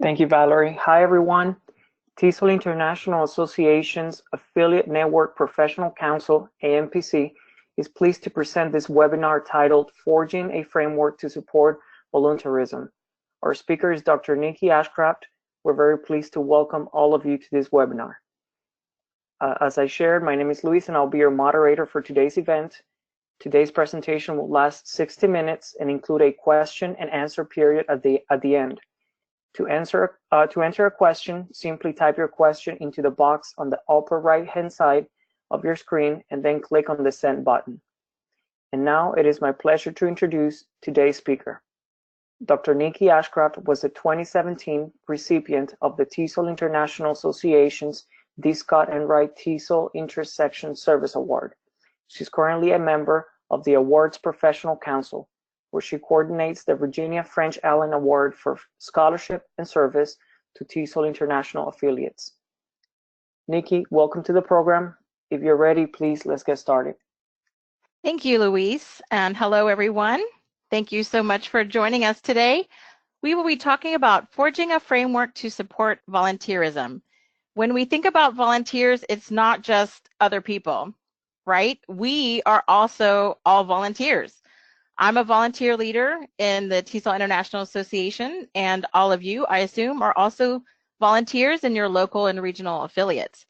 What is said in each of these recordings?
Thank you, Valerie. Hi, everyone. TESOL International Association's Affiliate Network Professional Council, AMPC, is pleased to present this webinar titled Forging a Framework to Support Volunteerism. Our speaker is Dr. Nikki Ashcraft. We're very pleased to welcome all of you to this webinar. As I shared, my name is Luis and I'll be your moderator for today's event. Today's presentation will last 60 minutes and include a question and answer period at the end. To enter a question, simply type your question into the box on the upper right-hand side of your screen and then click on the send button. And now it is my pleasure to introduce today's speaker. Dr. Nikki Ashcraft was the 2017 recipient of the TESOL International Association's D. Scott and Wright TESOL Intersection Service Award. She's currently a member of the Awards Professional Council, where she coordinates the Virginia French Allen Award for Scholarship and Service to TESOL International affiliates. Nikki, welcome to the program. If you're ready, please, let's get started. Thank you, Luis, and hello, everyone. Thank you so much for joining us today. We will be talking about forging a framework to support volunteerism. When we think about volunteers, it's not just other people, right? We are also all volunteers. I'm a volunteer leader in the TESOL International Association, and all of you, I assume, are also volunteers in your local and regional affiliates.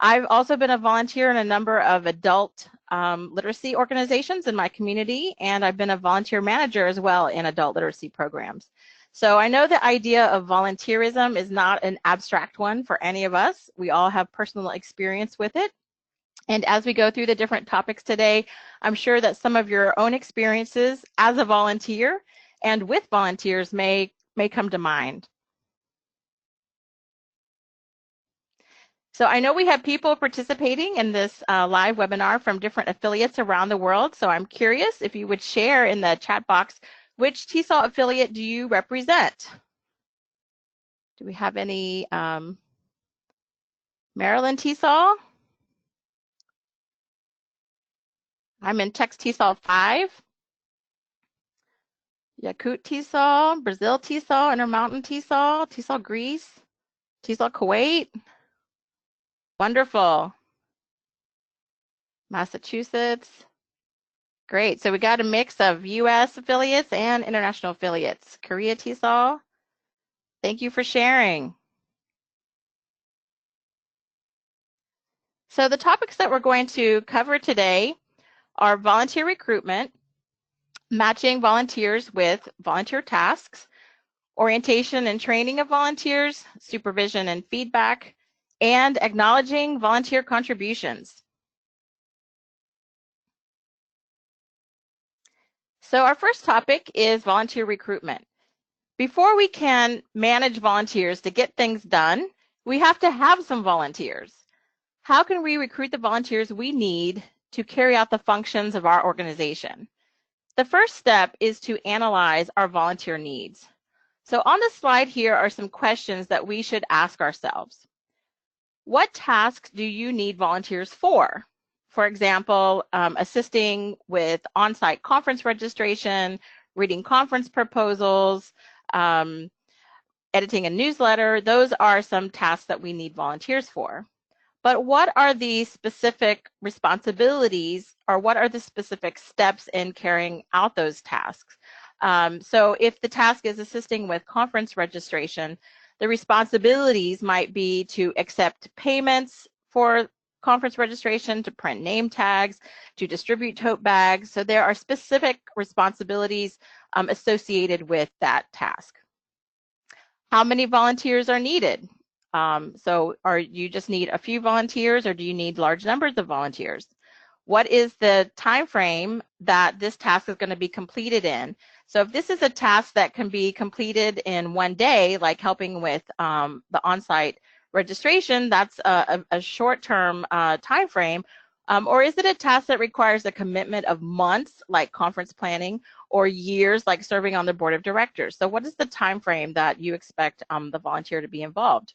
I've also been a volunteer in a number of adult literacy organizations in my community, and I've been a volunteer manager as well in adult literacy programs. So I know the idea of volunteerism is not an abstract one for any of us. We all have personal experience with it. And as we go through the different topics today, I'm sure that some of your own experiences as a volunteer and with volunteers may come to mind. So I know we have people participating in this live webinar from different affiliates around the world. So I'm curious if you would share in the chat box, which TESOL affiliate do you represent? Do we have any Maryland TESOL? I'm in Tex TESOL 5. Yakut TESOL, Brazil TESOL, Intermountain TESOL, TESOL Greece, TESOL Kuwait. Wonderful. Massachusetts. Great. So we got a mix of US affiliates and international affiliates. Korea TESOL. Thank you for sharing. So the topics that we're going to cover today are volunteer recruitment, matching volunteers with volunteer tasks, orientation and training of volunteers, supervision and feedback, and acknowledging volunteer contributions. So our first topic is volunteer recruitment. Before we can manage volunteers to get things done, we have to have some volunteers. How can we recruit the volunteers we need to carry out the functions of our organization? The first step is to analyze our volunteer needs. So on the slide here are some questions that we should ask ourselves. What tasks do you need volunteers for? For example, assisting with on-site conference registration, reading conference proposals, editing a newsletter. Those are some tasks that we need volunteers for. But what are the specific responsibilities, or what are the specific steps in carrying out those tasks? So if the task is assisting with conference registration, the responsibilities might be to accept payments for conference registration, to print name tags, to distribute tote bags. So there are specific responsibilities associated with that task. How many volunteers are needed? So you just need a few volunteers, or do you need large numbers of volunteers? What is the time frame that this task is going to be completed in? So if this is a task that can be completed in one day, like helping with the on-site registration, that's a short-term time frame. Or is it a task that requires a commitment of months, like conference planning, or years, like serving on the board of directors? So what is the time frame that you expect the volunteer to be involved?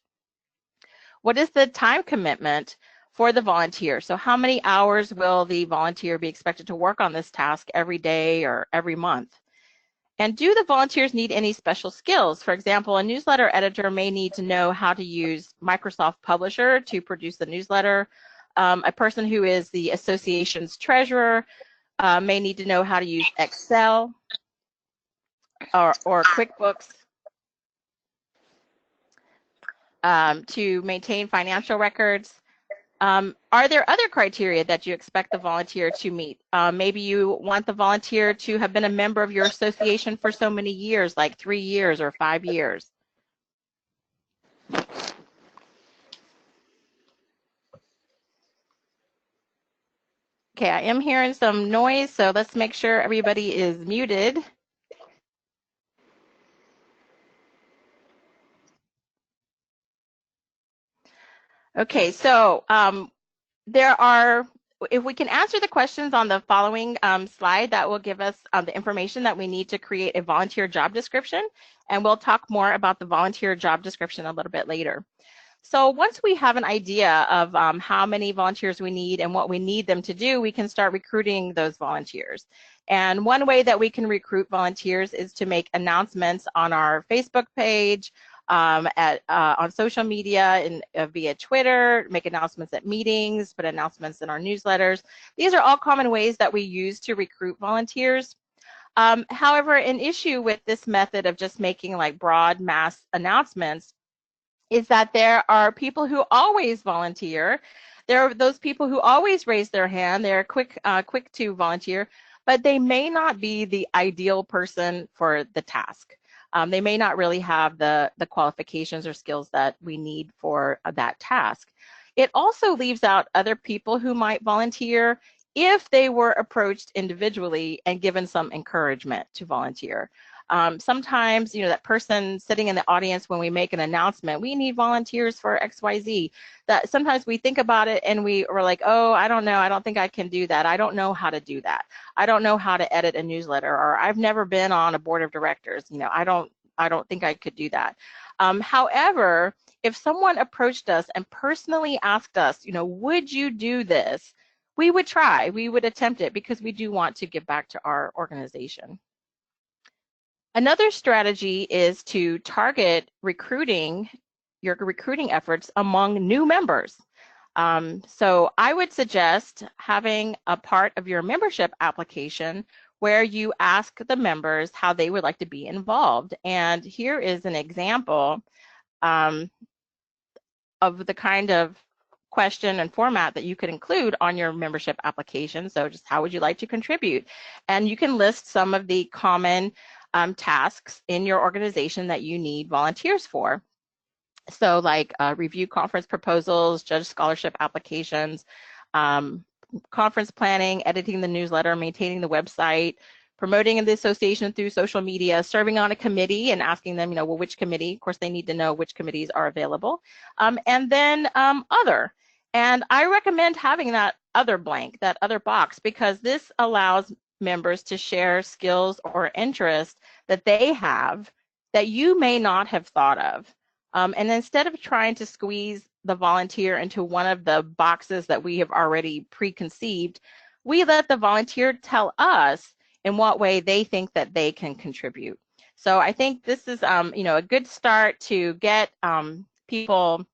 What is the time commitment for the volunteer? So how many hours will the volunteer be expected to work on this task every day or every month? And do the volunteers need any special skills? For example, a newsletter editor may need to know how to use Microsoft Publisher to produce the newsletter. A person who is the association's treasurer may need to know how to use Excel or QuickBooks to maintain financial records. Are there other criteria that you expect the volunteer to meet? Maybe you want the volunteer to have been a member of your association for so many years, like 3 years or 5 years. Okay, I am hearing some noise, so let's make sure everybody is muted. Okay, so if we can answer the questions on the following slide, that will give us the information that we need to create a volunteer job description, and we'll talk more about the volunteer job description a little bit later. So once we have an idea of how many volunteers we need and what we need them to do, we can start recruiting those volunteers. And one way that we can recruit volunteers is to make announcements on our Facebook page, on social media and via Twitter, make announcements at meetings, put announcements in our newsletters. These are all common ways that we use to recruit volunteers. However, an issue with this method of just making like broad mass announcements is that there are people who always volunteer. There are those people who always raise their hand. They're quick to volunteer, but they may not be the ideal person for the task. They may not really have the qualifications or skills that we need for that task. It also leaves out other people who might volunteer if they were approached individually and given some encouragement to volunteer. Sometimes, that person sitting in the audience when we make an announcement, we need volunteers for XYZ, that sometimes we think about it and we're like, oh, I don't know, I don't think I can do that. I don't know how to do that. I don't know how to edit a newsletter, or I've never been on a board of directors. I don't think I could do that. However, if someone approached us and personally asked us, would you do this? We would try, we would attempt it, because we do want to give back to our organization. Another strategy is to target your recruiting efforts among new members. So I would suggest having a part of your membership application where you ask the members how they would like to be involved. And here is an example of the kind of question and format that you could include on your membership application. So just how would you like to contribute? And you can list some of the common tasks in your organization that you need volunteers for. So like review conference proposals, judge scholarship applications, conference planning, editing the newsletter, maintaining the website, promoting the association through social media, serving on a committee and asking them, well, which committee? Of course, they need to know which committees are available. And then other. And I recommend having that other blank, that other box, because this allows members to share skills or interests that they have that you may not have thought of. And instead of trying to squeeze the volunteer into one of the boxes that we have already preconceived, we let the volunteer tell us in what way they think that they can contribute. So I think this is a good start to get people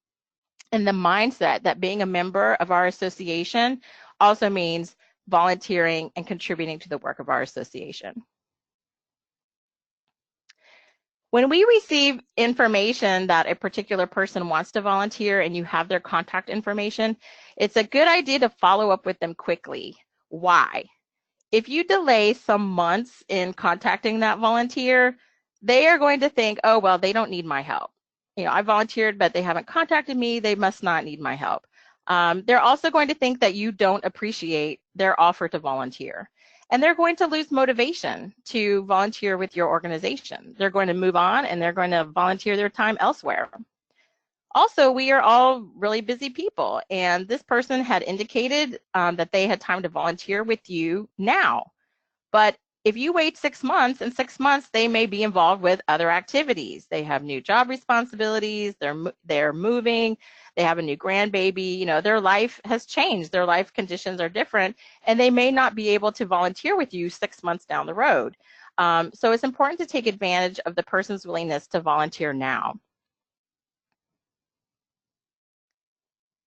in the mindset that being a member of our association also means volunteering and contributing to the work of our association. When we receive information that a particular person wants to volunteer and you have their contact information, it's a good idea to follow up with them quickly. Why? If you delay some months in contacting that volunteer, they are going to think, oh, well, they don't need my help. I volunteered, but they haven't contacted me. They must not need my help. They're also going to think that you don't appreciate their offer to volunteer. And they're going to lose motivation to volunteer with your organization. They're going to move on and they're going to volunteer their time elsewhere. Also, we are all really busy people, and this person had indicated that they had time to volunteer with you now. But if you wait 6 months, in 6 months, they may be involved with other activities. They have new job responsibilities, they're moving, they have a new grandbaby, their life has changed, their life conditions are different, and they may not be able to volunteer with you 6 months down the road. So it's important to take advantage of the person's willingness to volunteer now.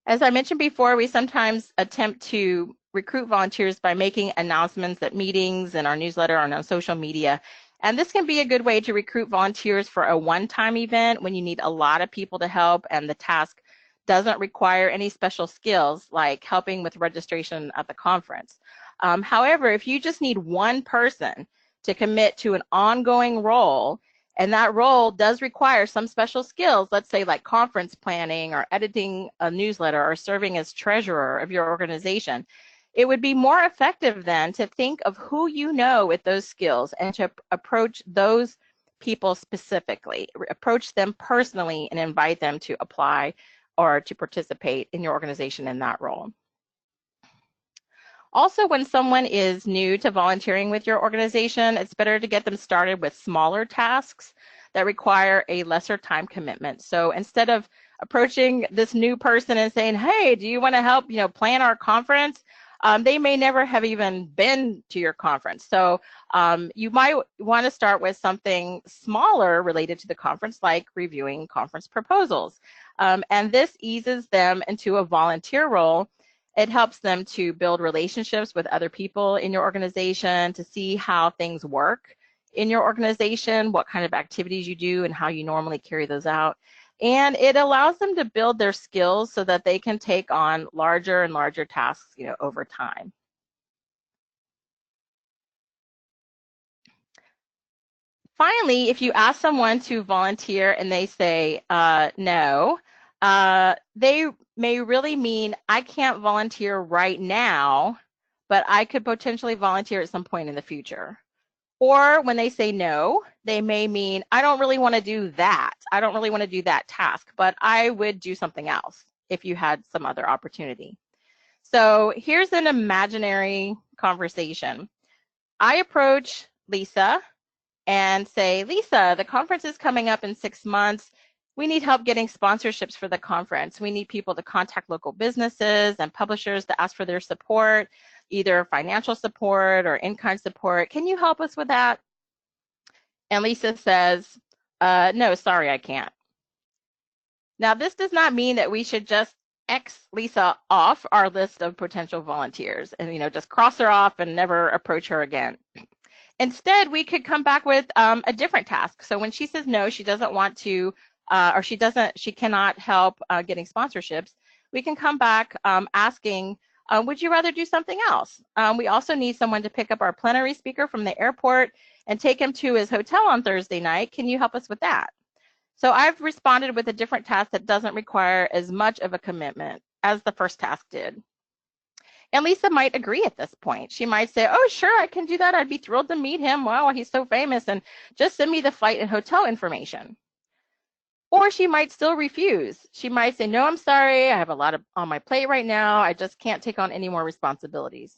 As I mentioned before, we sometimes attempt to recruit volunteers by making announcements at meetings, in our newsletter, or on social media. And this can be a good way to recruit volunteers for a one-time event when you need a lot of people to help and the task doesn't require any special skills like helping with registration at the conference. However, if you just need one person to commit to an ongoing role, and that role does require some special skills, let's say like conference planning or editing a newsletter or serving as treasurer of your organization, it would be more effective then to think of who you know with those skills and to approach those people specifically, approach them personally and invite them to apply or to participate in your organization in that role. Also, when someone is new to volunteering with your organization, it's better to get them started with smaller tasks that require a lesser time commitment. So instead of approaching this new person and saying, hey, do you want to help, plan our conference? They may never have even been to your conference. So you might want to start with something smaller related to the conference, like reviewing conference proposals. And this eases them into a volunteer role. It helps them to build relationships with other people in your organization, to see how things work in your organization, what kind of activities you do and how you normally carry those out. And it allows them to build their skills so that they can take on larger and larger tasks, over time. Finally, if you ask someone to volunteer and they say no, they may really mean, I can't volunteer right now, but I could potentially volunteer at some point in the future. Or when they say no, they may mean, I don't really want to do that. I don't really want to do that task, but I would do something else if you had some other opportunity. So here's an imaginary conversation. I approach Lisa and say, Lisa, the conference is coming up in 6 months. We need help getting sponsorships for the conference. We need people to contact local businesses and publishers to ask for their support, either financial support or in-kind support. Can you help us with that? And Lisa says, no, sorry, I can't. Now, this does not mean that we should just X Lisa off our list of potential volunteers and, just cross her off and never approach her again. Instead, we could come back with a different task. So when she says no, she doesn't want to, or she cannot help getting sponsorships, we can come back asking, would you rather do something else? We also need someone to pick up our plenary speaker from the airport and take him to his hotel on Thursday night. Can you help us with that? So I've responded with a different task that doesn't require as much of a commitment as the first task did. And Lisa might agree at this point. She might say, oh, sure, I can do that. I'd be thrilled to meet him. Wow, he's so famous. And just send me the flight and hotel information. Or she might still refuse. She might say, no, I'm sorry. I have a lot on my plate right now. I just can't take on any more responsibilities.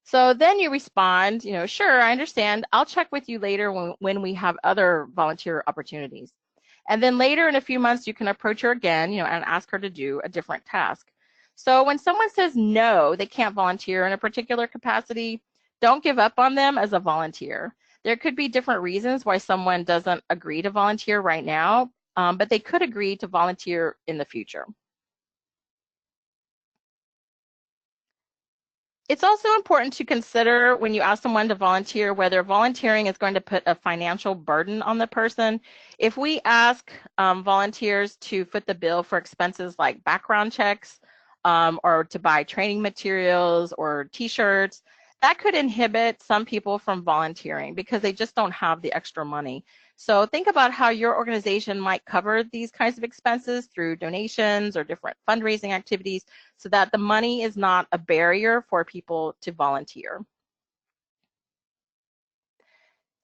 So then you respond, sure, I understand. I'll check with you later when we have other volunteer opportunities. And then later in a few months, you can approach her again, and ask her to do a different task. So when someone says no, they can't volunteer in a particular capacity, don't give up on them as a volunteer. There could be different reasons why someone doesn't agree to volunteer right now, but they could agree to volunteer in the future. It's also important to consider when you ask someone to volunteer whether volunteering is going to put a financial burden on the person. If we ask volunteers to foot the bill for expenses like background checks or to buy training materials or t-shirts, that could inhibit some people from volunteering because they just don't have the extra money. So think about how your organization might cover these kinds of expenses through donations or different fundraising activities so that the money is not a barrier for people to volunteer.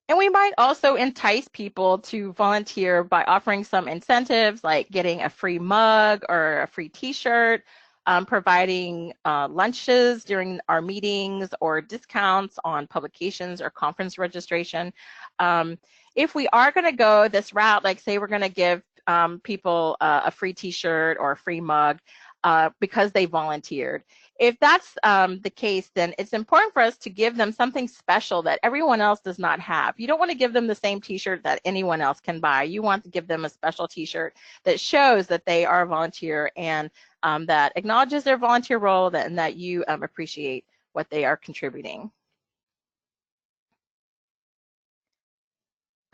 And we might also entice people to volunteer by offering some incentives like getting a free mug or a free t-shirt, providing lunches during our meetings or discounts on publications or conference registration. If we are going to go this route, like say we're going to give people a free t-shirt or a free mug because they volunteered, if that's the case, then it's important for us to give them something special that everyone else does not have. You don't want to give them the same t-shirt that anyone else can buy. You want to give them a special t-shirt that shows that they are a volunteer and that acknowledges their volunteer role and that you appreciate what they are contributing.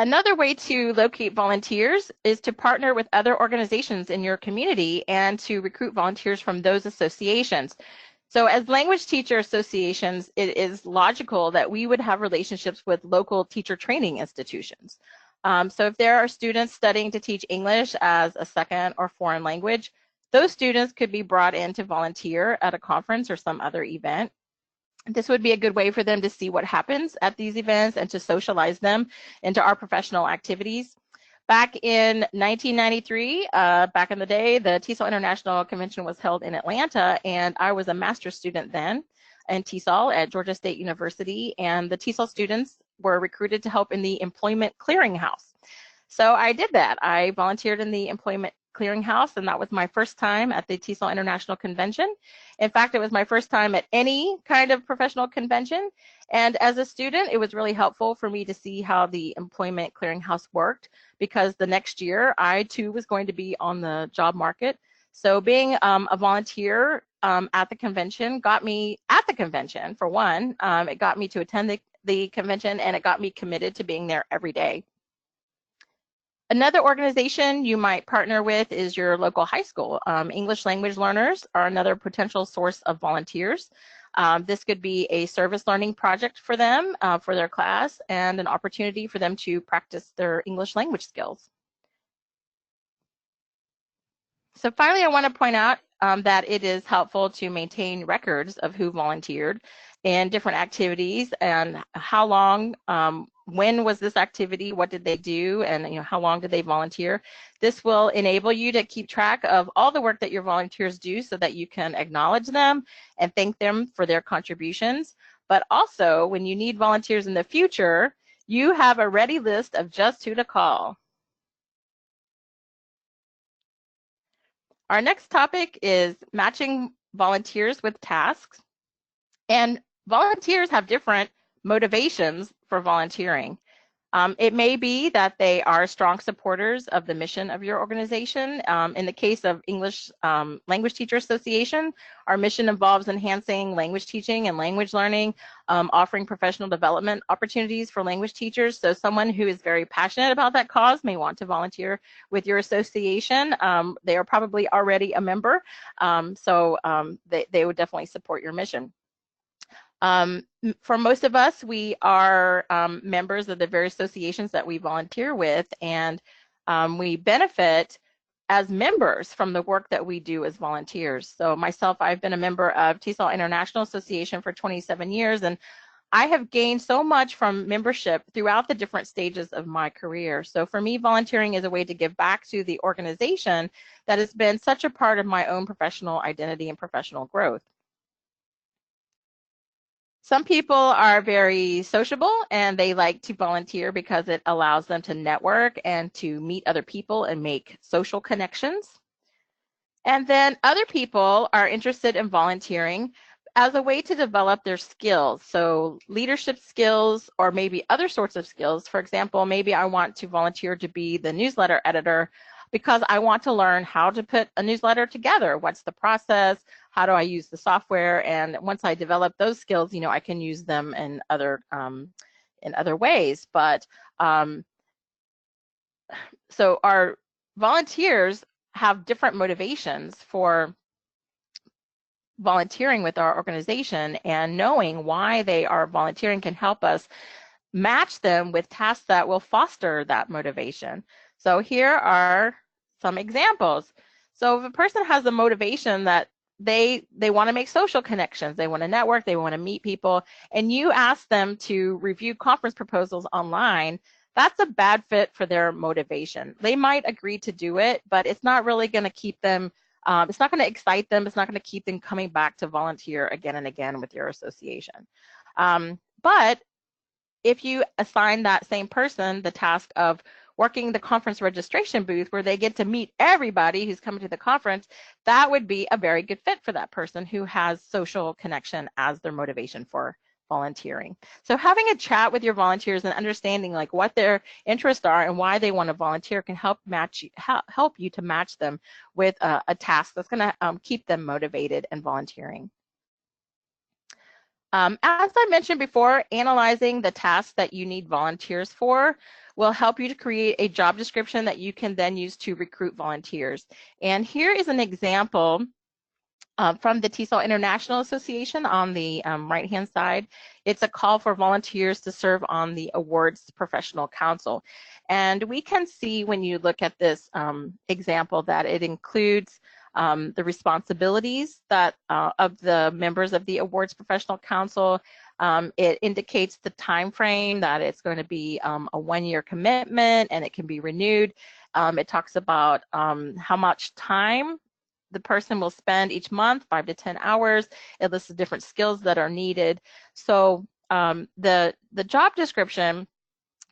Another way to locate volunteers is to partner with other organizations in your community and to recruit volunteers from those associations. So as language teacher associations, it is logical that we would have relationships with local teacher training institutions. So if there are students studying to teach English as a second or foreign language, those students could be brought in to volunteer at a conference or some other event. This would be a good way for them to see what happens at these events and to socialize them into our professional activities. Back in 1993, back in the day, the TESOL International Convention was held in Atlanta, and I was a master's student then in TESOL at Georgia State University, and the TESOL students were recruited to help in the Employment Clearinghouse. So I did that. I volunteered in the Employment Clearinghouse, and that was my first time at the TESOL International Convention. In fact, it was my first time at any kind of professional convention. And as a student, it was really helpful for me to see how the Employment Clearinghouse worked, because the next year I too was going to be on the job market. So being a volunteer at the convention got me at the convention, for one. It got me to attend the convention, and it got me committed to being there every day. Another organization you might partner with is your local high school. English language learners are another potential source of volunteers. This could be a service learning project for them, for their class, and an opportunity for them to practice their English language skills. So finally, I want to point out that it is helpful to maintain records of who volunteered in different activities and how long, when was this activity, what did they do, and how long did they volunteer. This will enable you to keep track of all the work that your volunteers do so that you can acknowledge them and thank them for their contributions. But also, when you need volunteers in the future, you have a ready list of just who to call. Our next topic is matching volunteers with tasks. And volunteers have different motivations for volunteering. It may be that they are strong supporters of the mission of your organization. In the case of English Language Teacher Association, our mission involves enhancing language teaching and language learning, offering professional development opportunities for language teachers. So someone who is very passionate about that cause may want to volunteer with your association. They are probably already a member, so they would definitely support your mission. For most of us, we are members of the various associations that we volunteer with, and we benefit as members from the work that we do as volunteers. So myself, I've been a member of TESOL International Association for 27 years, and I have gained so much from membership throughout the different stages of my career. So for me, volunteering is a way to give back to the organization that has been such a part of my own professional identity and professional growth. Some people are very sociable and they like to volunteer because it allows them to network and to meet other people and make social connections. And then other people are interested in volunteering as a way to develop their skills. So leadership skills or maybe other sorts of skills. For example, maybe I want to volunteer to be the newsletter editor because I want to learn how to put a newsletter together. What's the process? How do I use the software? And once I develop those skills, I can use them in other ways. But so our volunteers have different motivations for volunteering with our organization, and knowing why they are volunteering can help us match them with tasks that will foster that motivation. So here are some examples. So if a person has a motivation that they want to make social connections, they want to network, they want to meet people, and you ask them to review conference proposals online, that's a bad fit for their motivation. They might agree to do it, but it's not really going to keep them, it's not going to excite them, it's not going to keep them coming back to volunteer again and again with your association. But if you assign that same person the task of working the conference registration booth where they get to meet everybody who's coming to the conference, that would be a very good fit for that person who has social connection as their motivation for volunteering. So having a chat with your volunteers and understanding like what their interests are and why they want to volunteer can help you to match them with a task that's going to keep them motivated and volunteering. As I mentioned before, analyzing the tasks that you need volunteers for will help you to create a job description that you can then use to recruit volunteers. And here is an example from the TESOL International Association on the right-hand side. It's a call for volunteers to serve on the Awards Professional Council. And we can see when you look at this example that it includes the responsibilities that of the members of the Awards Professional Council. It indicates the time frame that it's going to be a one-year commitment and it can be renewed. It talks about how much time the person will spend each month, 5 to 10 hours. It lists the different skills that are needed. So the job description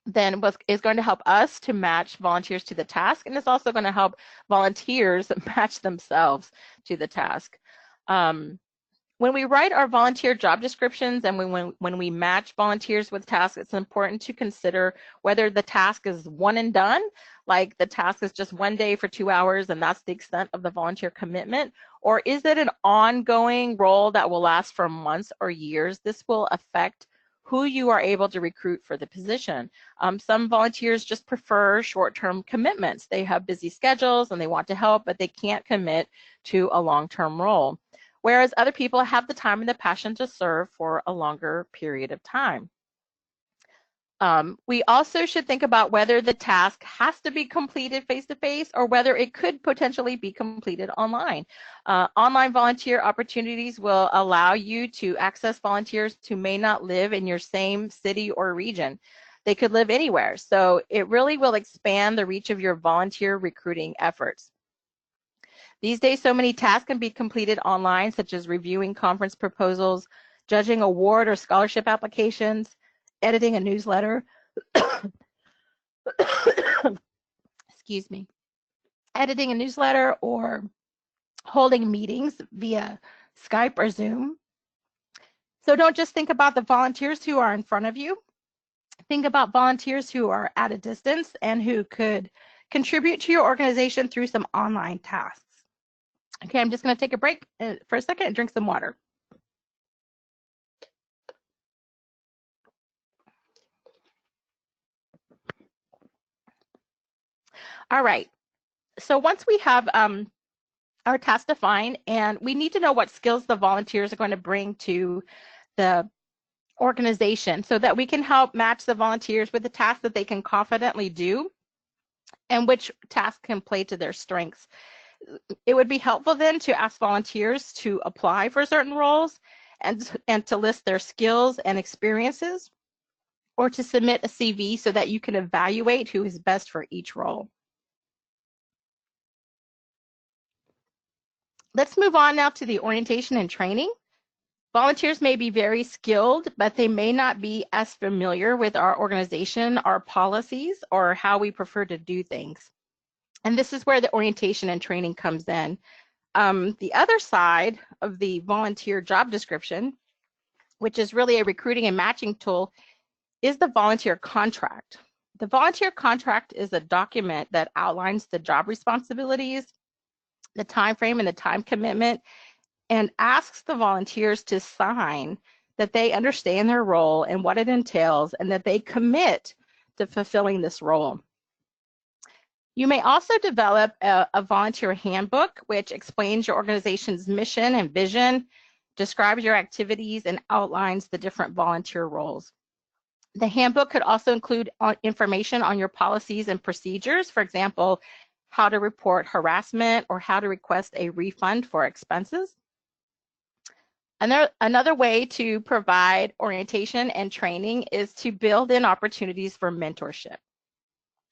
then is going to help us to match volunteers to the task, and it's also going to help volunteers match themselves to the task. When we write our volunteer job descriptions and when we match volunteers with tasks, it's important to consider whether the task is one and done, like the task is just 1 day for 2 hours and that's the extent of the volunteer commitment, or is it an ongoing role that will last for months or years? This will affect who you are able to recruit for the position. Some volunteers just prefer short-term commitments. They have busy schedules and they want to help, but they can't commit to a long-term role. Whereas other people have the time and the passion to serve for a longer period of time. We also should think about whether the task has to be completed face-to-face or whether it could potentially be completed online. Online volunteer opportunities will allow you to access volunteers who may not live in your same city or region. They could live anywhere, so it really will expand the reach of your volunteer recruiting efforts. These days, so many tasks can be completed online, such as reviewing conference proposals, judging award or scholarship applications, editing a newsletter, excuse me, editing a newsletter or holding meetings via Skype or Zoom. So don't just think about the volunteers who are in front of you. Think about volunteers who are at a distance and who could contribute to your organization through some online tasks. Okay, I'm just going to take a break for a second and drink some water. All right, so once we have our task defined, and we need to know what skills the volunteers are going to bring to the organization so that we can help match the volunteers with the tasks that they can confidently do and which tasks can play to their strengths. It would be helpful then to ask volunteers to apply for certain roles and to list their skills and experiences, or to submit a CV so that you can evaluate who is best for each role. Let's move on now to the orientation and training. Volunteers may be very skilled, but they may not be as familiar with our organization, our policies, or how we prefer to do things. And this is where the orientation and training comes in. The other side of the volunteer job description, which is really a recruiting and matching tool, is the volunteer contract. The volunteer contract is a document that outlines the job responsibilities, the time frame and the time commitment, and asks the volunteers to sign that they understand their role and what it entails and that they commit to fulfilling this role. You may also develop a volunteer handbook, which explains your organization's mission and vision, describes your activities, and outlines the different volunteer roles. The handbook could also include information on your policies and procedures, for example, how to report harassment or how to request a refund for expenses. Another way to provide orientation and training is to build in opportunities for mentorship.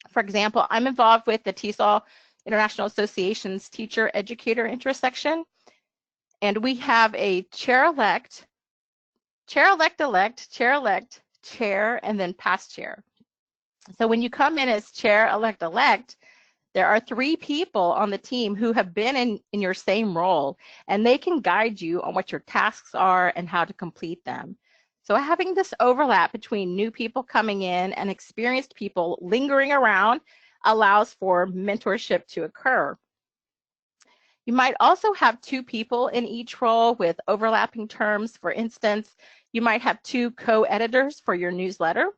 For example, I'm involved with the TESOL International Association's Teacher Educator Intersection, and we have a chair-elect, chair-elect-elect, chair-elect, chair, and then past chair. So when you come in as chair-elect, there are 3 people on the team who have been in your same role, and they can guide you on what your tasks are and how to complete them. So having this overlap between new people coming in and experienced people lingering around allows for mentorship to occur. You might also have 2 people in each role with overlapping terms. For instance, you might have 2 co-editors for your newsletter,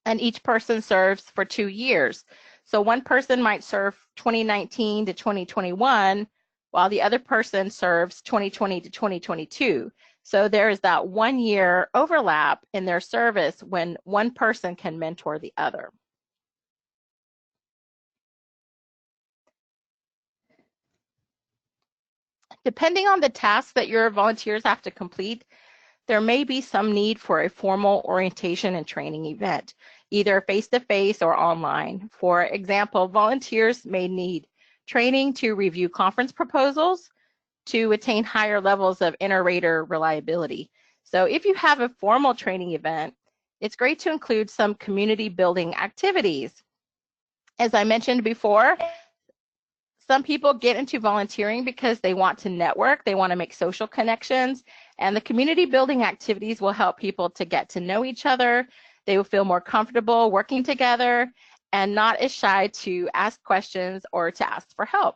and each person serves for 2 years. So one person might serve 2019 to 2021, while the other person serves 2020 to 2022. So there is that 1-year overlap in their service when one person can mentor the other. Depending on the tasks that your volunteers have to complete, there may be some need for a formal orientation and training event, either face-to-face or online. For example, volunteers may need training to review conference proposals to attain higher levels of inter-rater reliability. So if you have a formal training event, it's great to include some community building activities. As I mentioned before, some people get into volunteering because they want to network, they want to make social connections, and the community building activities will help people to get to know each other. They will feel more comfortable working together and not as shy to ask questions or to ask for help.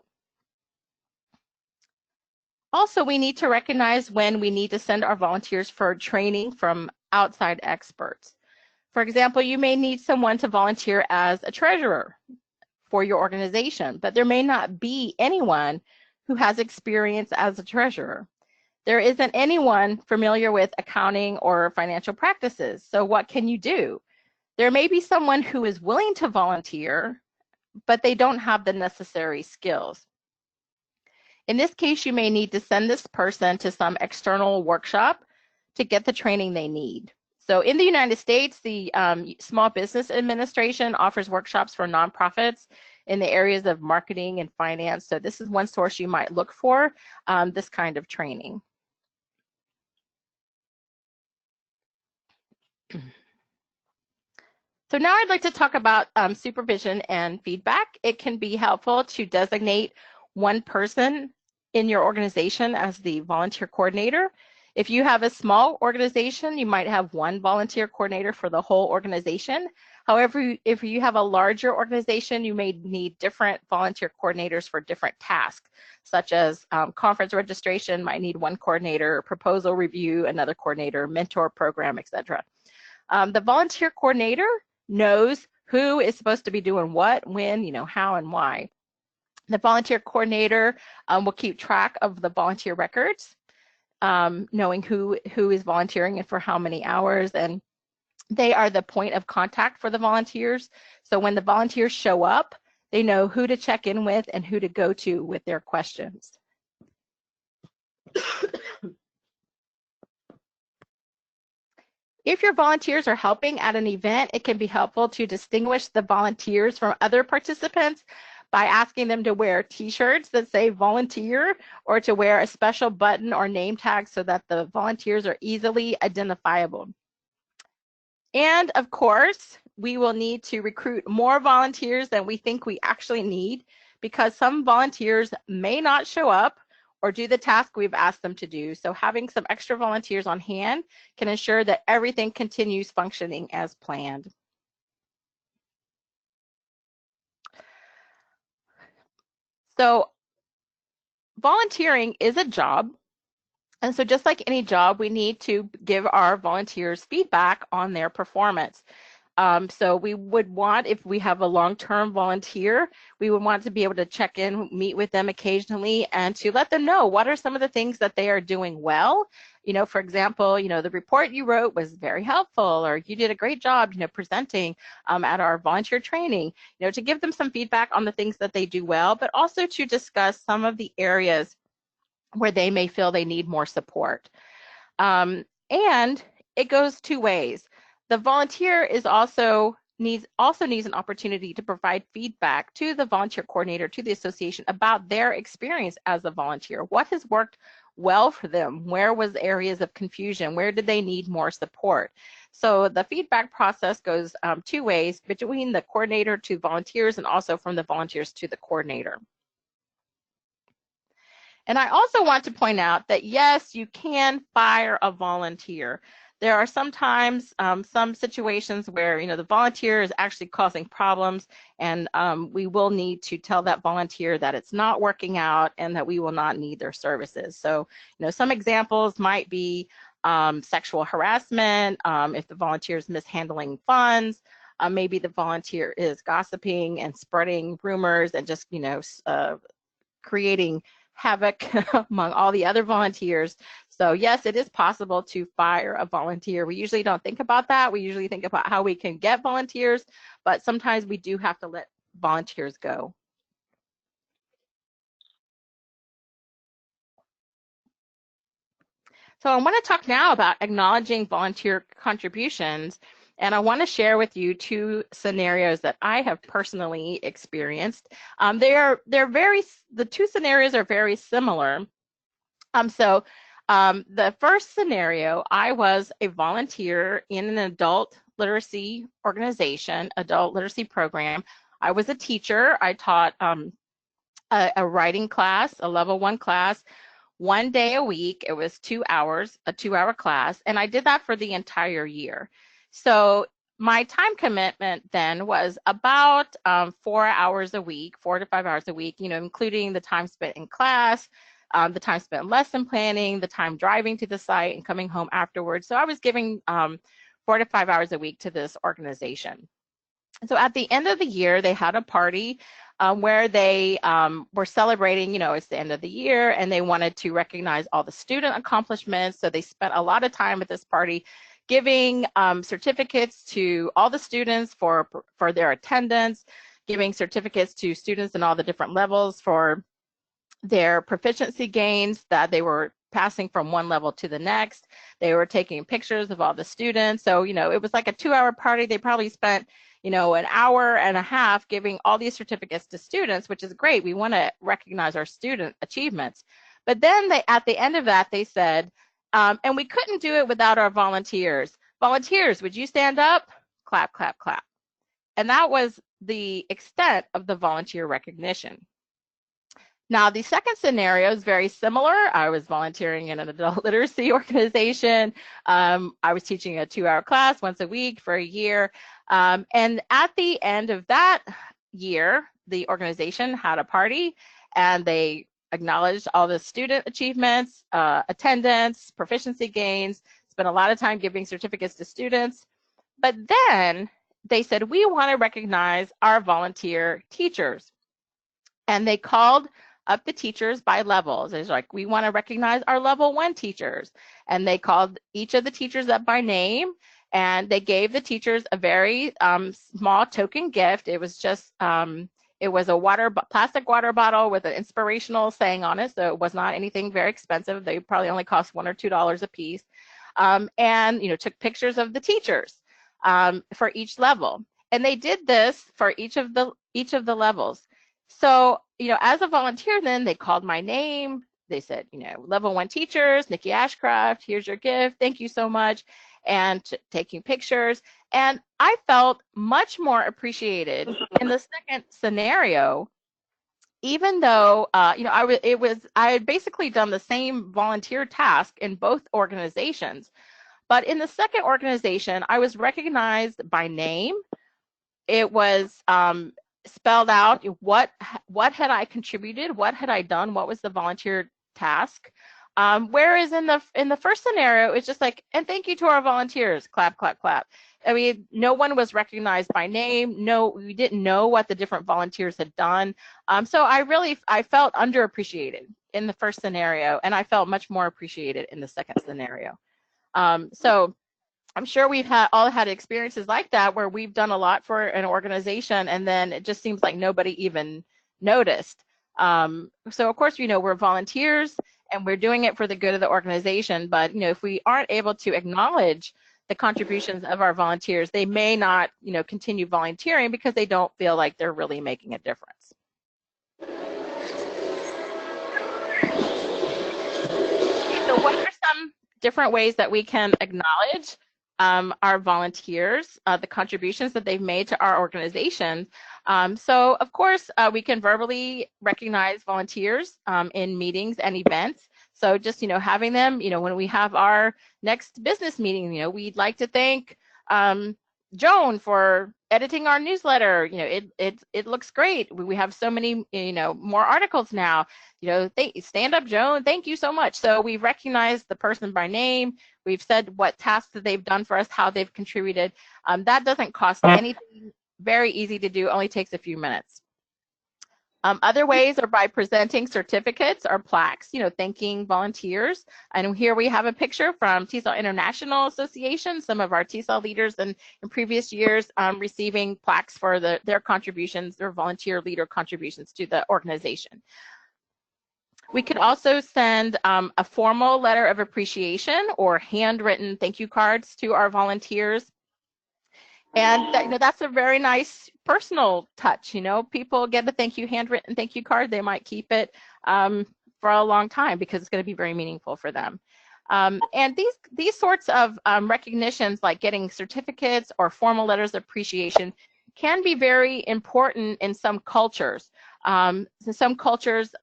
Also, we need to recognize when we need to send our volunteers for training from outside experts. For example, you may need someone to volunteer as a treasurer for your organization, but there may not be anyone who has experience as a treasurer. There isn't anyone familiar with accounting or financial practices. So what can you do? There may be someone who is willing to volunteer, but they don't have the necessary skills. In this case, you may need to send this person to some external workshop to get the training they need. So in the United States, the Small Business Administration offers workshops for nonprofits in the areas of marketing and finance. So this is one source you might look for this kind of training. So now I'd like to talk about supervision and feedback. It can be helpful to designate one person in your organization as the volunteer coordinator. If you have a small organization, you might have one volunteer coordinator for the whole organization. However, if you have a larger organization, you may need different volunteer coordinators for different tasks, such as conference registration might need one coordinator, proposal review, another coordinator, mentor program, etc. The volunteer coordinator knows who is supposed to be doing what, when, how and why. The volunteer coordinator will keep track of the volunteer records, knowing who is volunteering and for how many hours, and they are the point of contact for the volunteers. So when the volunteers show up, they know who to check in with and who to go to with their questions. If your volunteers are helping at an event, it can be helpful to distinguish the volunteers from other participants by asking them to wear t-shirts that say volunteer or to wear a special button or name tag so that the volunteers are easily identifiable. And of course, we will need to recruit more volunteers than we think we actually need because some volunteers may not show up or do the task we've asked them to do. So having some extra volunteers on hand can ensure that everything continues functioning as planned. So volunteering is a job. And so just like any job, we need to give our volunteers feedback on their performance. So we would want, if we have a long-term volunteer, we would want to be able to check in, meet with them occasionally, and to let them know what are some of the things that they are doing well. For example, the report you wrote was very helpful, or you did a great job, presenting at our volunteer training, to give them some feedback on the things that they do well, but also to discuss some of the areas where they may feel they need more support. And it goes 2 ways. The volunteer is also needs an opportunity to provide feedback to the volunteer coordinator, to the association, about their experience as a volunteer. What has worked well for them? Where was areas of confusion? Where did they need more support? So the feedback process goes two ways, between the coordinator to volunteers and also from the volunteers to the coordinator. And I also want to point out that yes, you can fire a volunteer. There are sometimes some situations where, you know, the volunteer is actually causing problems, and we will need to tell that volunteer that it's not working out and that we will not need their services. So, you know, some examples might be sexual harassment, if the volunteer is mishandling funds, maybe the volunteer is gossiping and spreading rumors and just, you know, creating havoc among all the other volunteers. So yes, it is possible to fire a volunteer. We usually don't think about that. We usually think about how we can get volunteers, but sometimes we do have to let volunteers go. So I want to talk now about acknowledging volunteer contributions. And I want to share with you two scenarios that I have personally experienced. The two scenarios are very similar. The first scenario, I was a volunteer in an adult literacy organization, adult literacy program. I was a teacher. I taught a writing class, a level 1 class, 1 day a week. It was 2 hours, a 2-hour class, and I did that for the entire year. So my time commitment then was about 4 hours a week, 4 to 5 hours a week, you know, including the time spent in class, the time spent lesson planning, the time driving to the site and coming home afterwards. So I was giving 4 to 5 hours a week to this organization. So at the end of the year, they had a party where they were celebrating, you know, it's the end of the year, and they wanted to recognize all the student accomplishments. So they spent a lot of time at this party giving certificates to all the students for their attendance, giving certificates to students in all the different levels for their proficiency gains, that they were passing from one level to the next. They were taking pictures of all the students. So, you know, it was like a 2-hour party. They probably spent, you know, an hour and a half giving all these certificates to students, which is great. We want to recognize our student achievements. But then at the end of that, they said, and we couldn't do it without our volunteers. Volunteers, would you stand up? Clap, clap, clap. And that was the extent of the volunteer recognition. Now, the second scenario is very similar. I was volunteering in an adult literacy organization. I was teaching a 2-hour class once a week for a year. And at the end of that year, the organization had a party, and they acknowledged all the student achievements, attendance, proficiency gains, spent a lot of time giving certificates to students. But then they said, we want to recognize our volunteer teachers. And they called up the teachers by levels. It's like, we want to recognize our level 1 teachers. And they called each of the teachers up by name, and they gave the teachers a very small token gift. It was just, it was a plastic water bottle with an inspirational saying on it. So it was not anything very expensive. They probably only cost $1 or $2 a piece. And, you know, took pictures of the teachers for each level. And they did this for each of the levels. So, you know, as a volunteer, then they called my name. They said, you know, level 1 teachers, Nikki Ashcraft, here's your gift. Thank you so much. And taking pictures. And I felt much more appreciated in the second scenario, even though, you know, I had basically done the same volunteer task in both organizations. But in the second organization, I was recognized by name. It was spelled out what had I contributed, what had I done, what was the volunteer task. Whereas in the first scenario, it's just like, and thank you to our volunteers, clap, clap, clap. I mean, no one was recognized by name. No, we didn't know what the different volunteers had done. So I felt underappreciated in the first scenario, and I felt much more appreciated in the second scenario. So I'm sure we've all had experiences like that, where we've done a lot for an organization, and then it just seems like nobody even noticed. So of course, you know, we're volunteers and we're doing it for the good of the organization, but, you know, if we aren't able to acknowledge the contributions of our volunteers, they may not, you know, continue volunteering because they don't feel like they're really making a difference. So what are some different ways that we can acknowledge our volunteers, the contributions that they've made to our organization. So of course, we can verbally recognize volunteers in meetings and events. So just, having them, when we have our next business meeting, we'd like to thank Joan for editing our newsletter. It looks great. We have so many, more articles now. Stand up, Joan. Thank you so much. So we've recognized the person by name. We've said what tasks that they've done for us, how they've contributed. That doesn't cost anything. Very easy to do. Only takes a few minutes. Other ways are by presenting certificates or plaques, thanking volunteers. And here we have a picture from TESOL International Association, some of our TESOL leaders in previous years receiving plaques for their contributions, their volunteer leader contributions to the organization. We could also send a formal letter of appreciation or handwritten thank you cards to our volunteers. And that's a very nice personal touch. People get a handwritten thank you card. They might keep it for a long time because it's going to be very meaningful for them. And these sorts of recognitions, like getting certificates or formal letters of appreciation, can be very important in some cultures. In some cultures,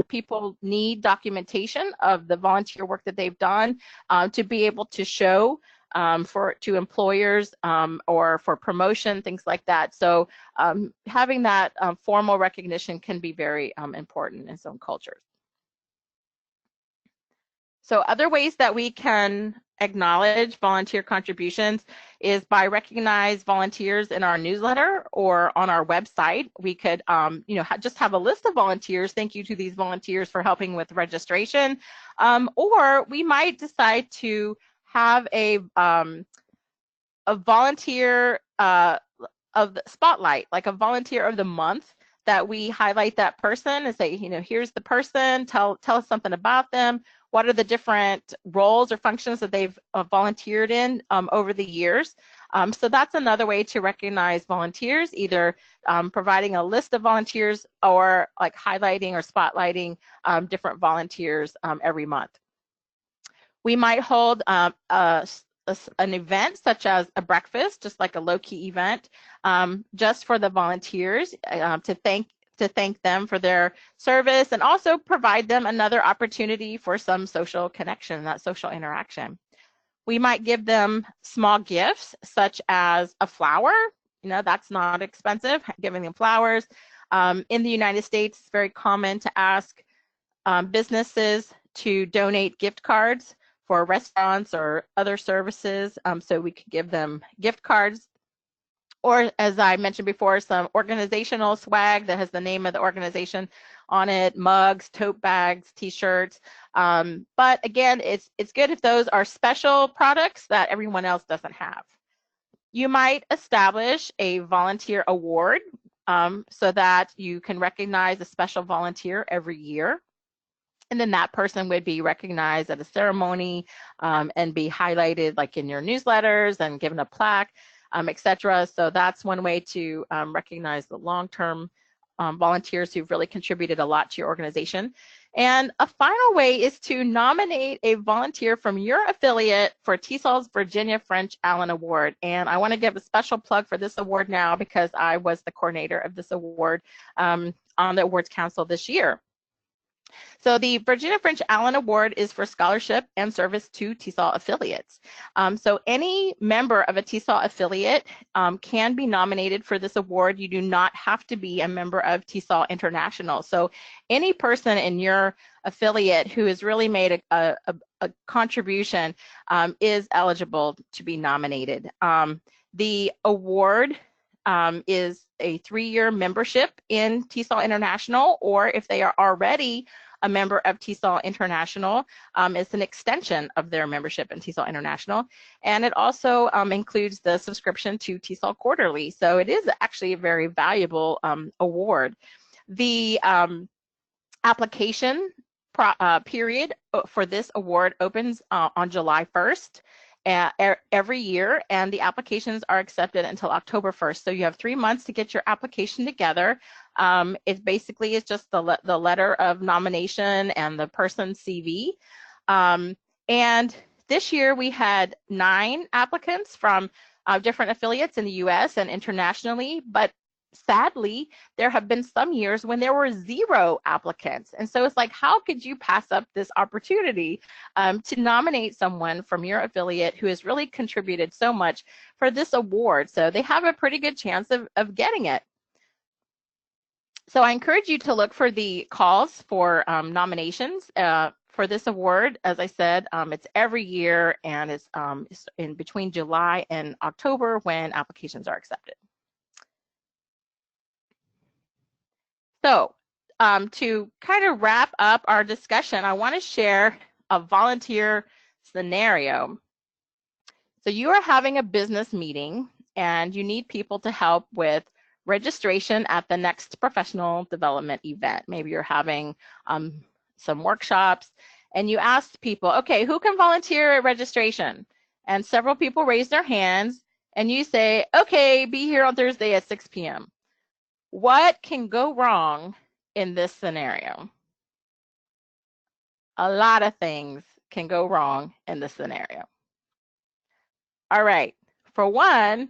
people need documentation of the volunteer work that they've done to be able to show to employers or for promotion, things like that. So having that formal recognition can be very important in some cultures. So other ways that we can acknowledge volunteer contributions is by recognize volunteers in our newsletter or on our website. We could, just have a list of volunteers. Thank you to these volunteers for helping with registration. Or we might decide to have a volunteer of the spotlight, like a volunteer of the month, that we highlight that person and say, here's the person, tell us something about them. What are the different roles or functions that they've volunteered in over the years? So that's another way to recognize volunteers, either providing a list of volunteers or like highlighting or spotlighting different volunteers every month. We might hold an event such as a breakfast, just like a low-key event, just for the volunteers to thank them for their service and also provide them another opportunity for some social connection, that social interaction. We might give them small gifts such as a flower. That's not expensive, giving them flowers. In the United States, it's very common to ask businesses to donate gift cards for restaurants or other services, so we could give them gift cards. Or, as I mentioned before, some organizational swag that has the name of the organization on it, mugs, tote bags, t-shirts. But again, it's good if those are special products that everyone else doesn't have. You might establish a volunteer award so that you can recognize a special volunteer every year. And then that person would be recognized at a ceremony and be highlighted like in your newsletters and given a plaque, etc. So that's one way to recognize the long-term volunteers who've really contributed a lot to your organization. And a final way is to nominate a volunteer from your affiliate for TESOL's Virginia French Allen Award. And I want to give a special plug for this award now because I was the coordinator of this award on the Awards Council this year. So the Virginia French Allen Award is for scholarship and service to TESOL affiliates. So any member of a TESOL affiliate can be nominated for this award. You do not have to be a member of TESOL International. So any person in your affiliate who has really made a contribution is eligible to be nominated. The award is a 3-year membership in TESOL International, or if they are already a member of TESOL International, it's an extension of their membership in TESOL International. And it also includes the subscription to TESOL Quarterly. So it is actually a very valuable award. The application period for this award opens on July 1st. Every year, and the applications are accepted until October 1st. So you have 3 months to get your application together. It basically is just the letter of nomination and the person's CV. And This year we had 9 applicants from different affiliates in the US and internationally, but sadly, there have been some years when there were 0 applicants. And so it's like, how could you pass up this opportunity to nominate someone from your affiliate who has really contributed so much for this award? So they have a pretty good chance of getting it. So I encourage you to look for the calls for nominations for this award. As I said, it's every year, and it's in between July and October when applications are accepted. So to kind of wrap up our discussion, I want to share a volunteer scenario. So you are having a business meeting and you need people to help with registration at the next professional development event. Maybe you're having some workshops and you ask people, okay, who can volunteer at registration? And several people raise their hands and you say, okay, be here on Thursday at 6 p.m. What can go wrong in this scenario? A lot of things can go wrong in this scenario. All right, for one,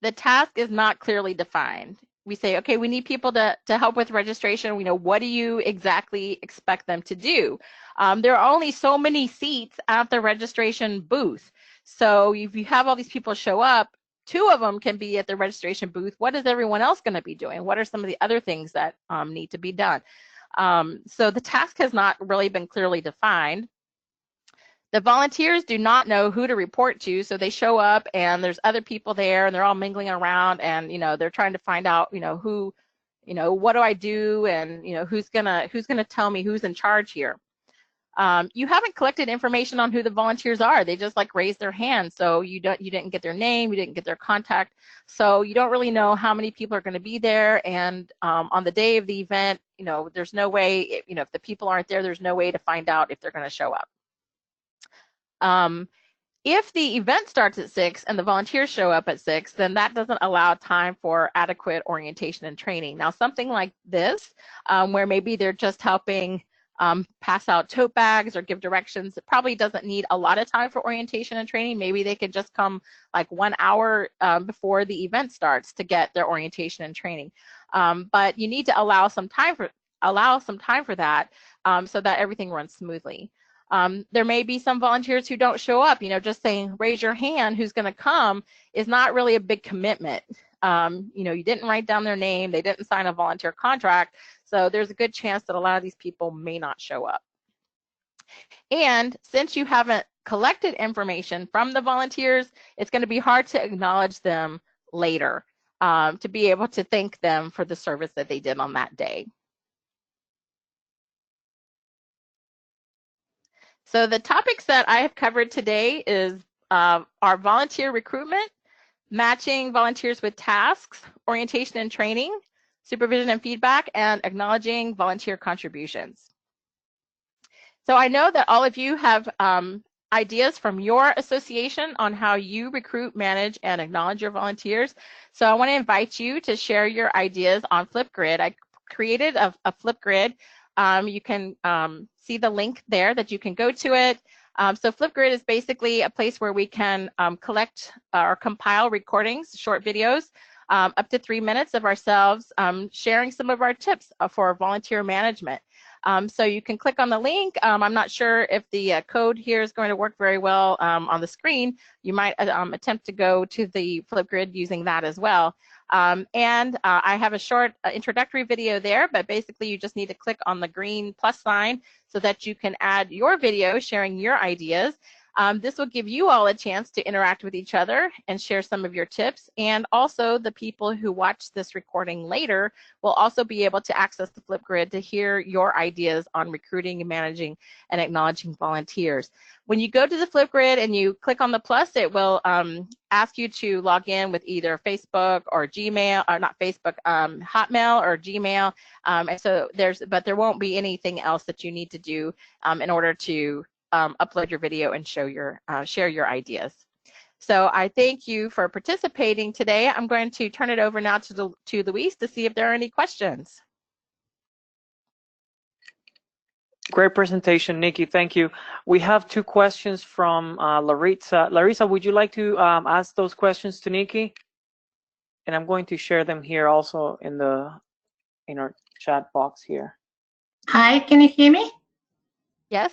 the task is not clearly defined. We say, okay, we need people to help with registration. We know, what do you exactly expect them to do? There are only so many seats at the registration booth. So if you have all these people show up, 2 of them can be at the registration booth. What is everyone else going to be doing? What are some of the other things that need to be done? So the task has not really been clearly defined. The volunteers do not know who to report to, so they show up and there's other people there and they're all mingling around, and they're trying to find out who, what do I do, and who's gonna tell me who's in charge here. You haven't collected information on who the volunteers are. They just like raise their hand, so you didn't get their name, you didn't get their contact, so you don't really know how many people are going to be there. And on the day of the event, there's no way, if the people aren't there, there's no way to find out if they're going to show up. If the event starts at 6 and the volunteers show up at 6, then that doesn't allow time for adequate orientation and training. Now, something like this, where maybe they're just helping pass out tote bags or give directions, it probably doesn't need a lot of time for orientation and training. Maybe they could just come like 1 hour before the event starts to get their orientation and training. But you need to allow some time for that so that everything runs smoothly. There may be some volunteers who don't show up. Just saying, raise your hand, who's going to come, is not really a big commitment. You didn't write down their name, they didn't sign a volunteer contract, so there's a good chance that a lot of these people may not show up. And since you haven't collected information from the volunteers, it's going to be hard to acknowledge them later, to be able to thank them for the service that they did on that day. So the topics that I have covered today is our volunteer recruitment, matching volunteers with tasks, orientation and training, supervision and feedback, and acknowledging volunteer contributions. So I know that all of you have ideas from your association on how you recruit, manage, and acknowledge your volunteers. So I want to invite you to share your ideas on Flipgrid. I created a Flipgrid. You can see the link there that you can go to it. So Flipgrid is basically a place where we can collect or compile recordings, short videos, up to 3 minutes of ourselves sharing some of our tips for volunteer management. So you can click on the link. I'm not sure if the code here is going to work very well on the screen. You might attempt to go to the Flipgrid using that as well. And I have a short introductory video there, but basically you just need to click on the green plus sign so that you can add your video sharing your ideas. This will give you all a chance to interact with each other and share some of your tips. And also the people who watch this recording later will also be able to access the Flipgrid to hear your ideas on recruiting and managing and acknowledging volunteers. When you go to the Flipgrid and you click on the plus, it will ask you to log in with either Facebook or Gmail, or not Facebook, Hotmail or Gmail. And so but there won't be anything else that you need to do in order to upload your video and share your ideas. So I thank you for participating today. I'm going to turn it over now to Luis to see if there are any questions. Great presentation, Nikki. Thank you. We have two questions from Larissa. Larissa, would you like to ask those questions to Nikki? And I'm going to share them here also in our chat box here. Hi, can you hear me? Yes.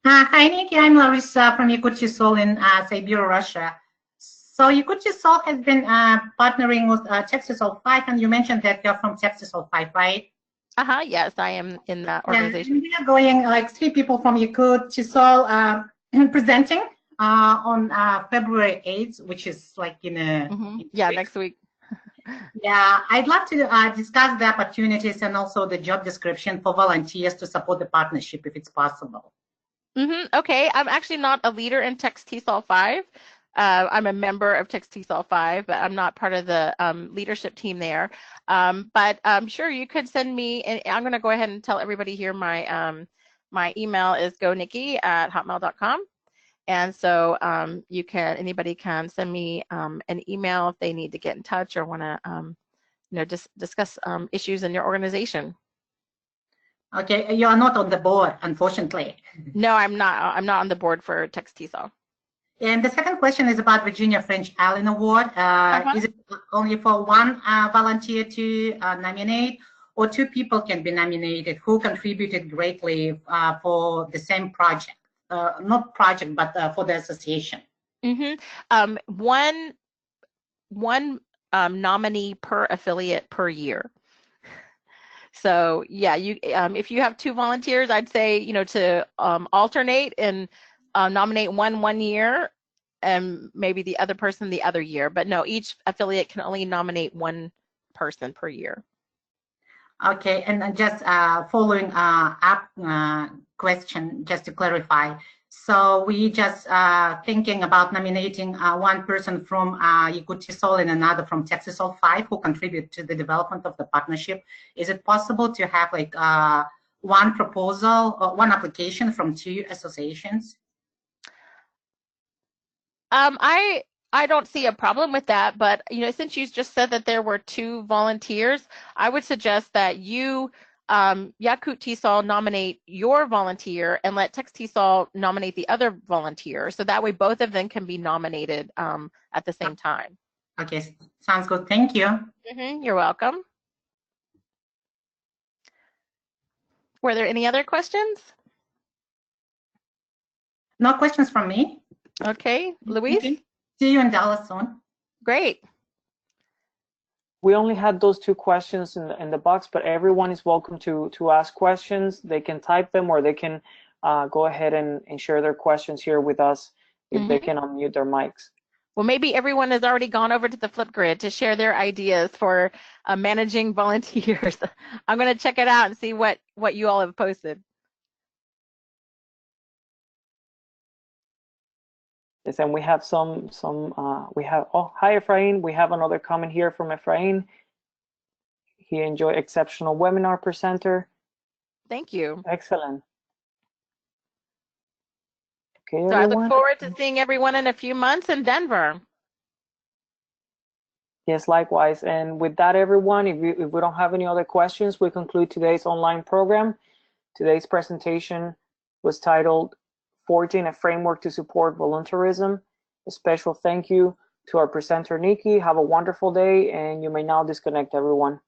Hi, Nikki. I'm Larissa from Yakutsk in Siberia, Russia. So Yakutsk has been partnering with Texas 5, and you mentioned that you're from Texas 5, right? Yes, I am in that organization. Yeah, we are going like 3 people from Yakutsk presenting on February 8th, which is like in a next week. Yeah, I'd love to discuss the opportunities and also the job description for volunteers to support the partnership if it's possible. Okay, I'm actually not a leader in TextTSOL 5. I'm a member of TextTSOL 5, but I'm not part of the leadership team there. But sure, you could send me, and I'm going to go ahead and tell everybody here my my email is gonikki@hotmail.com. And so anybody can send me an email if they need to get in touch or want to just discuss issues in your organization. Okay, you are not on the board, unfortunately. No, I'm not. I'm not on the board for TextTSOL. And the second question is about Virginia French Island Award. Is it only for one volunteer to nominate, or 2 people can be nominated who contributed greatly for the same project? Not project, but for the association. One nominee per affiliate per year. So yeah, if you have 2 volunteers, I'd say to alternate and nominate one year and maybe the other person the other year. But no, each affiliate can only nominate 1 person per year. Okay, and just following up question, just to clarify. So we just thinking about nominating 1 person from Yakutsk and another from Texas 5 who contribute to the development of the partnership. Is it possible to have like 1 proposal or 1 application from 2 associations? I don't see a problem with that, but since you just said that there were 2 volunteers, I would suggest that you TESOL nominate your volunteer and let TextTSOL nominate the other volunteer, so that way both of them can be nominated at the same time. Okay, sounds good. Thank you. You're welcome. Were there any other questions? No questions from me. Okay, Luis? Okay. See you in Dallas soon. Great. We only had those 2 questions in the box, but everyone is welcome to ask questions. They can type them, or they can go ahead and share their questions here with us if they can unmute their mics. Well, maybe everyone has already gone over to the Flipgrid to share their ideas for managing volunteers. I'm going to check it out and see what you all have posted. Yes, and we have hi Efrain. We have another comment here from Efrain. He enjoyed exceptional webinar presenter. Thank you. Excellent. Okay, so everyone. I look forward to seeing everyone in a few months in Denver. Yes, likewise. And with that, everyone, if we don't have any other questions, we conclude today's online program. Today's presentation was titled Forging a Framework to Support Volunteerism. A special thank you to our presenter, Nikki. Have a wonderful day, and you may now disconnect, everyone.